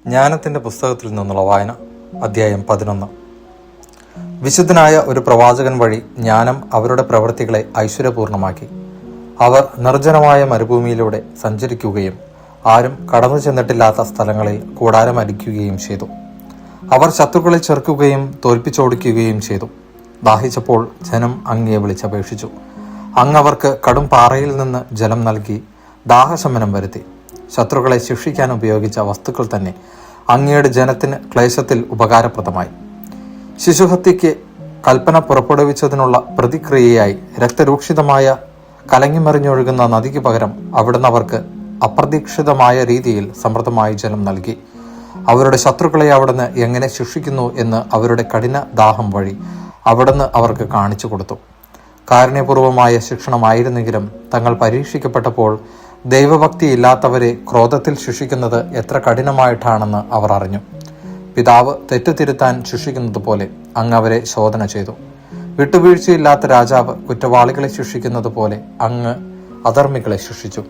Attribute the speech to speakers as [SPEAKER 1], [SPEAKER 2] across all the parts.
[SPEAKER 1] ജ്ഞാനത്തിൻ്റെ പുസ്തകത്തിൽ നിന്നുള്ള വായന, അധ്യായം 11. വിശുദ്ധനായ ഒരു പ്രവാചകൻ വഴി ജ്ഞാനം അവരുടെ പ്രവൃത്തികളെ ഐശ്വര്യപൂർണമാക്കി. അവർ നിർജ്ജനമായ മരുഭൂമിയിലൂടെ സഞ്ചരിക്കുകയും ആരും കടന്നു ചെന്നിട്ടില്ലാത്ത സ്ഥലങ്ങളിൽ കൂടാരം അടിക്കുകയും ചെയ്തു. അവർ ശത്രുക്കളെ ചെറുക്കുകയും തോൽപ്പിച്ചോടിക്കുകയും ചെയ്തു. ദാഹിച്ചപ്പോൾ ജനം അങ്ങയെ വിളിച്ചപേക്ഷിച്ചു. അങ്ങ് അവർക്ക് കടും പാറയിൽ നിന്ന് ജലം നൽകി ദാഹശമനം വരുത്തി. ശത്രുക്കളെ ശിക്ഷിക്കാൻ ഉപയോഗിച്ച വസ്തുക്കൾ തന്നെ അങ്ങയുടെ ജനത്തിന് ക്ലേശത്തിൽ ഉപകാരപ്രദമായി. ശിശുഹത്യയ്ക്ക് കൽപ്പന പുറപ്പെടുവിച്ചതിനുള്ള പ്രതിക്രിയയായി രക്തരൂക്ഷിതമായ കലങ്ങിമറിഞ്ഞൊഴുകുന്ന നദിക്ക് പകരം അവിടുന്ന് അവർക്ക് അപ്രതീക്ഷിതമായ രീതിയിൽ സമൃദ്ധമായി ജലം നൽകി. അവരുടെ ശത്രുക്കളെ അവിടുന്ന് എങ്ങനെ ശിക്ഷിക്കുന്നു എന്ന് അവരുടെ കഠിന ദാഹം വഴി അവിടുന്ന് അവർക്ക് കാണിച്ചു കൊടുത്തു. കാരുണ്യപൂർവമായ ശിക്ഷണമായിരുന്നെങ്കിലും തങ്ങൾ പരീക്ഷിക്കപ്പെട്ടപ്പോൾ ദൈവഭക്തിയില്ലാത്തവരെ ക്രോധത്തിൽ ശിക്ഷിക്കുന്നത് എത്ര കഠിനമായിട്ടാണെന്ന് അവർ അറിഞ്ഞു. പിതാവ് തെറ്റുതിരുത്താൻ ശിക്ഷിക്കുന്നത് പോലെ അങ്ങ് അവരെ ശോധന ചെയ്തു. വിട്ടുവീഴ്ചയില്ലാത്ത രാജാവ് കുറ്റവാളികളെ ശിക്ഷിക്കുന്നത് പോലെ അങ്ങ് അധർമ്മികളെ ശിക്ഷിച്ചു.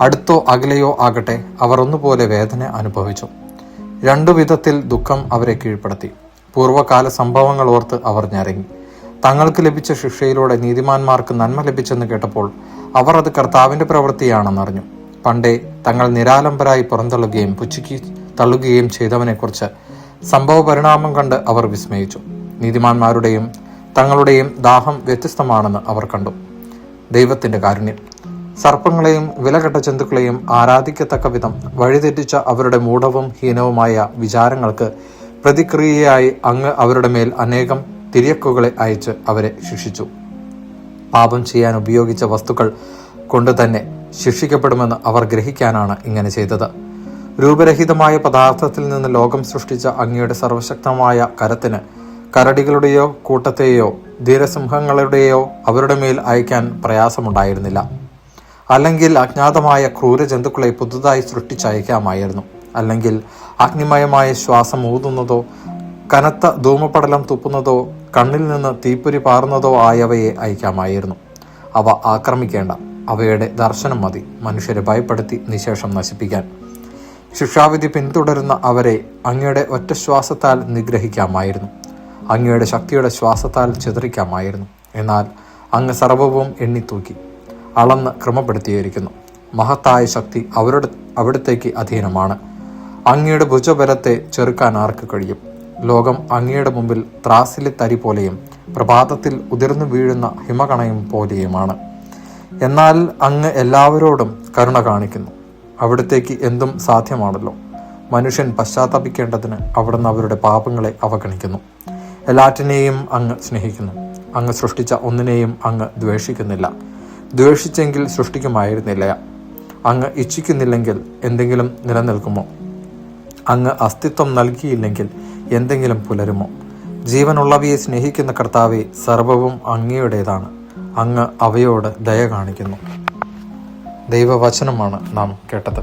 [SPEAKER 1] അടുത്തോ അകലെയോ ആകട്ടെ, അവർ ഒന്നുപോലെ വേദന അനുഭവിച്ചു. രണ്ടു വിധത്തിൽ ദുഃഖം അവരെ കീഴ്പ്പെടുത്തി. പൂർവ്വകാല സംഭവങ്ങൾ ഓർത്ത് അവർ ഞരങ്ങി. തങ്ങൾക്ക് ലഭിച്ച ശിക്ഷയിലൂടെ നീതിമാന്മാർക്ക് നന്മ ലഭിച്ചെന്ന് കേട്ടപ്പോൾ അവർ അത് കർത്താവിന്റെ പ്രവൃത്തിയാണെന്നറിഞ്ഞു. പണ്ടേ തങ്ങൾ നിരാലംബരായി പുറന്തള്ളുകയും പുച്ഛിക്ക് തള്ളുകയും ചെയ്തവനെക്കുറിച്ച് സംഭവ പരിണാമം കണ്ട് അവർ വിസ്മയിച്ചു. നീതിമാന്മാരുടെയും തങ്ങളുടെയും ദാഹം വ്യത്യസ്തമാണെന്ന് അവർ കണ്ടു. ദൈവത്തിന്റെ കാരുണ്യം. സർപ്പങ്ങളെയും വിലകെട്ട ജന്തുക്കളെയും ആരാധിക്കത്തക്ക വിധം വഴിതെറ്റിച്ച അവരുടെ മൂഢവും ഹീനവുമായ വിചാരങ്ങൾക്ക് പ്രതിക്രിയയായി അങ്ങ് അവരുടെ മേൽ അനേകം തിര്യക്കുകളെ അയച്ച് അവരെ ശിക്ഷിച്ചു. പാപം ചെയ്യാൻ ഉപയോഗിച്ച വസ്തുക്കൾ കൊണ്ട് തന്നെ ശിക്ഷിക്കപ്പെടുമെന്ന് അവർ ഗ്രഹിക്കാനാണ് ഇങ്ങനെ ചെയ്തത്. രൂപരഹിതമായ പദാർത്ഥത്തിൽ നിന്ന് ലോകം സൃഷ്ടിച്ച അങ്ങയുടെ സർവശക്തമായ കരത്തിന് കരടികളുടെയോ കൂട്ടത്തെയോ ധീരസിംഹങ്ങളുടെയോ അവരുടെ മേൽ അയക്കാൻ പ്രയാസമുണ്ടായിരുന്നില്ല. അല്ലെങ്കിൽ അജ്ഞാതമായ ക്രൂര ജന്തുക്കളെ പുതുതായി സൃഷ്ടിച്ചയക്കാമായിരുന്നു. അല്ലെങ്കിൽ അഗ്നിമയമായ ശ്വാസം ഊതുന്നതോ കനത്ത ധൂമപടലം തുപ്പുന്നതോ കണ്ണിൽ നിന്ന് തീപ്പൊരി പാറുന്നതോ ആയവയെ അയക്കാമായിരുന്നു. അവ ആക്രമിക്കേണ്ട, അവയുടെ ദർശനം മതി മനുഷ്യരെ ഭയപ്പെടുത്തി നിശേഷം നശിപ്പിക്കാൻ. ശിക്ഷാവിധി പിന്തുടരുന്ന അവരെ അങ്ങയുടെ ഒറ്റ ശ്വാസത്താൽ നിഗ്രഹിക്കാമായിരുന്നു. അങ്ങയുടെ ശക്തിയുടെ ശ്വാസത്താൽ ചിതറിക്കാമായിരുന്നു. എന്നാൽ അങ്ങ് സർവവും എണ്ണിത്തൂക്കി അളന്ന് ക്രമപ്പെടുത്തിയിരിക്കുന്നു. മഹത്തായ ശക്തി അവിടത്തേക്ക് അധീനമാണ്. അങ്ങയുടെ ഭുജബലത്തെ ചെറുക്കാൻ ആർക്ക് കഴിയും? ലോകം അങ്ങയുടെ മുമ്പിൽ ത്രാസിലെ തരി പോലെയും പ്രഭാതത്തിൽ ഉതിർന്നു വീഴുന്ന ഹിമകണയും പോലെയുമാണ്. എന്നാൽ അങ്ങ് എല്ലാവരോടും കരുണ കാണിക്കുന്നു. അവിടത്തേക്ക് എന്തും സാധ്യമാണല്ലോ. മനുഷ്യൻ പശ്ചാത്തപിക്കേണ്ടതിന് അവിടുന്ന് അവരുടെ പാപങ്ങളെ അവഗണിക്കുന്നു. എല്ലാറ്റിനെയും അങ്ങ് സ്നേഹിക്കുന്നു. അങ്ങ് സൃഷ്ടിച്ച ഒന്നിനെയും അങ്ങ് ദ്വേഷിക്കുന്നില്ല. ദ്വേഷിച്ചെങ്കിൽ സൃഷ്ടിക്കുമായിരുന്നില്ല. അങ്ങ് ഇച്ഛിക്കുന്നില്ലെങ്കിൽ എന്തെങ്കിലും നിലനിൽക്കുമോ? അങ്ങ് അസ്തിത്വം നൽകിയില്ലെങ്കിൽ എന്തെങ്കിലും പുലരുമോ? ജീവനുള്ളവയെ സ്നേഹിക്കുന്ന കർത്താവെ, സർവവും അങ്ങയുടേതാണ്. അങ്ങ് അവയോട് ദയ കാണിക്കുന്നു. ദൈവവചനമാണ് നാം കേട്ടത്.